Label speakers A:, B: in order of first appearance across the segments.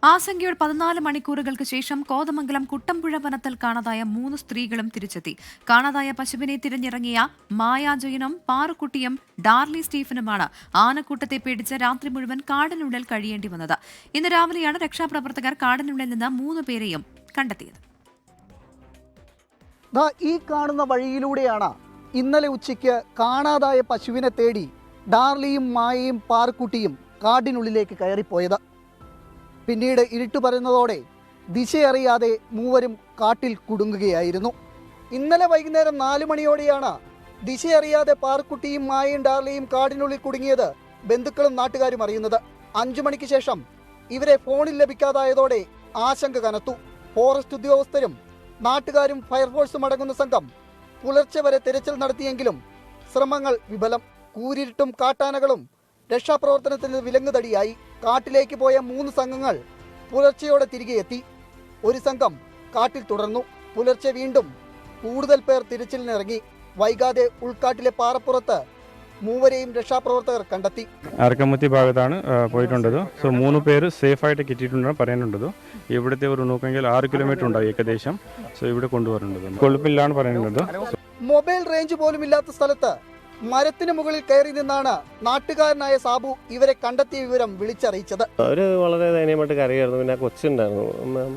A: ആശങ്കയുടെ 14 മണിക്കൂറുകൾക്ക് ശേഷം കോതമംഗലം കുട്ടമ്പുഴ വനത്തിൽ കാണാതായ 3 സ്ത്രീകളും തിരിച്ചെത്തി. കാണാതായ പശുവിനെ തിരഞ്ഞിറങ്ങിയ മായാജയനും പാറുക്കുട്ടിയും ഡാർലി സ്റ്റീഫനുമാണ് ആനക്കൂട്ടത്തെ പേടിച്ച് രാത്രി മുഴുവൻ കാടിനുള്ളിൽ കഴിയേണ്ടി വന്നത്. ഇന്ന് രാവിലെയാണ് രക്ഷാപ്രവർത്തകർ കാടിനുള്ളിൽ നിന്ന് 3 പേരെയും കണ്ടെത്തിയത്.
B: ഈ കാണുന്ന വഴിയിലൂടെയാണ് ഇന്നലെ ഉച്ചയ്ക്ക് കാണാതായ പശുവിനെ തേടി ഡാർലിയും മായയും പാറുക്കുട്ടിയും കാടിനുള്ളിലേക്ക് കയറിപ്പോയത്. പിന്നീട് ഇരുട്ട് പറയുന്നതോടെ ദിശയറിയാതെ മൂവരും കാട്ടിൽ കുടുങ്ങുകയായിരുന്നു. ഇന്നലെ വൈകുന്നേരം 4 മണിയോടെയാണ് ദിശയറിയാതെ പാറുക്കുട്ടിയും മായയും ഡാർലിയും കാടിനുള്ളിൽ കുടുങ്ങിയത് ബന്ധുക്കളും നാട്ടുകാരും അറിയുന്നത്. 5 മണിക്ക് ശേഷം ഇവരെ ഫോണിൽ ലഭിക്കാതായതോടെ ആശങ്ക കനത്തു. ഫോറസ്റ്റ് ഉദ്യോഗസ്ഥരും നാട്ടുകാരും ഫയർഫോഴ്സും അടങ്ങുന്ന സംഘം പുലർച്ചെ വരെ തിരച്ചിൽ നടത്തിയെങ്കിലും ശ്രമങ്ങൾ വിഫലം. കൂരിരുട്ടും കാട്ടാനകളും രക്ഷാപ്രവർത്തനത്തിന് വിലങ്ങുതടിയായി. കാട്ടിലേക്ക് പോയ 3 സംഘങ്ങൾ പുലർച്ചെയോടെ തിരികെ എത്തി. ഒരു സംഘം കാട്ടിൽ തുടർന്നു. പുലർച്ചെ വീണ്ടും കൂടുതൽ പേർ തിരച്ചിലിനിറങ്ങി. വൈകാതെ ഉൾക്കാട്ടിലെ പാറപ്പുറത്ത് മൂവരെയും രക്ഷാപ്രവർത്തകർ കണ്ടെത്തി.
C: അരക്കമുത്തി ഭാഗത്താണ് പോയിട്ടുണ്ടത്. 3 പേര് സേഫായിട്ട് കിട്ടിയിട്ടുണ്ടെന്ന് പറയാനുണ്ടത്. ഇവിടുത്തെ ഒരു നോക്കെങ്കിൽ 6 കിലോമീറ്റർ ഉണ്ടാവും ഏകദേശം. ഇവിടെ കൊണ്ടുവരേണ്ടത് കൊഴുപ്പില്ലാണ് പറയുന്നത്.
B: മൊബൈൽ റേഞ്ച് പോലും ഇല്ലാത്ത സ്ഥലത്ത് മരത്തിന് മുകളിൽ കയറി നിന്നാണ് നാട്ടുകാരനായ സാബു ഇവരെ കണ്ടെത്തിയ വിവരം വിളിച്ചറിയിച്ചത്.
D: അവര് വളരെ ദയനീയമായിട്ട് കരയായിരുന്നു. പിന്നെ കൊച്ചുണ്ടായിരുന്നു,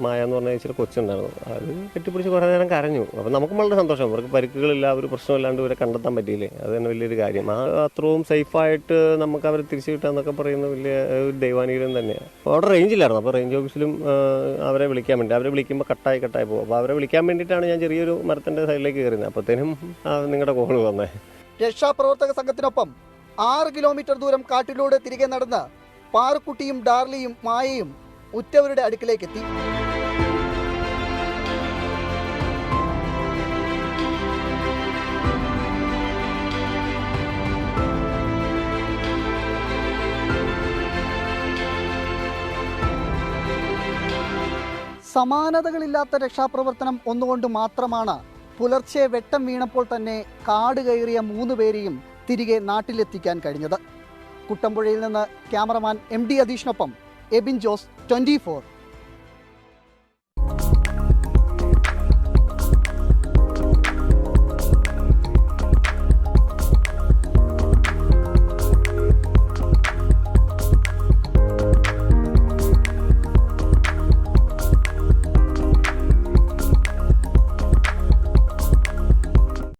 D: മായ എന്ന് പറഞ്ഞ ചേച്ചിയുടെ കൊച്ചുണ്ടായിരുന്നു. അത് കെട്ടിപ്പിടിച്ച് കുറേ നേരം കരഞ്ഞു. അപ്പം നമുക്ക് വളരെ സന്തോഷം. അവർക്ക് പരിക്കുകളില്ല, ഒരു പ്രശ്നമില്ലാണ്ട് ഇവരെ കണ്ടെത്താൻ പറ്റിയില്ലേ, അത് തന്നെ വലിയൊരു കാര്യം. അത്രയും സേഫായിട്ട് നമുക്ക് അവരെ തിരിച്ചു കിട്ടാന്നൊക്കെ പറയുന്നത് വലിയ ഒരു ദൈവാനുഗ്രഹം തന്നെയാണ്. അപ്പോൾ അവിടെ റേഞ്ച് ഇല്ലായിരുന്നു. അപ്പോൾ റേഞ്ച് ഓഫീസിലും അവരെ വിളിക്കാൻ വേണ്ടി, അവരെ വിളിക്കുമ്പോൾ കട്ടായി പോകും. അപ്പോൾ അവരെ വിളിക്കാൻ വേണ്ടിയിട്ടാണ് ഞാൻ ചെറിയൊരു മരത്തിൻ്റെ സൈഡിലേക്ക് കയറുന്നത്. അപ്പോഴത്തേനും നിങ്ങളുടെ കോള് വന്നേ.
B: രക്ഷാപ്രവർത്തക സംഘത്തിനൊപ്പം 6 കിലോമീറ്റർ ദൂരം കാട്ടിലൂടെ തിരികെ നടന്ന് പാറുക്കുട്ടിയും ഡാർലിയും മായയും ഉറ്റവരുടെ അടുക്കിലേക്കെത്തി. സമാനതകളില്ലാത്ത രക്ഷാപ്രവർത്തനം ഒന്നുകൊണ്ട് മാത്രമാണ് പുലർച്ചെ വെട്ടം വീണപ്പോൾ തന്നെ കാട് കയറിയ 3 പേരെയും തിരികെ നാട്ടിലെത്തിക്കാൻ കഴിഞ്ഞത്. കുട്ടമ്പുഴയിൽ നിന്ന് ക്യാമറമാൻ MD അധീഷിനൊപ്പം എബിൻ ജോസ്, 24.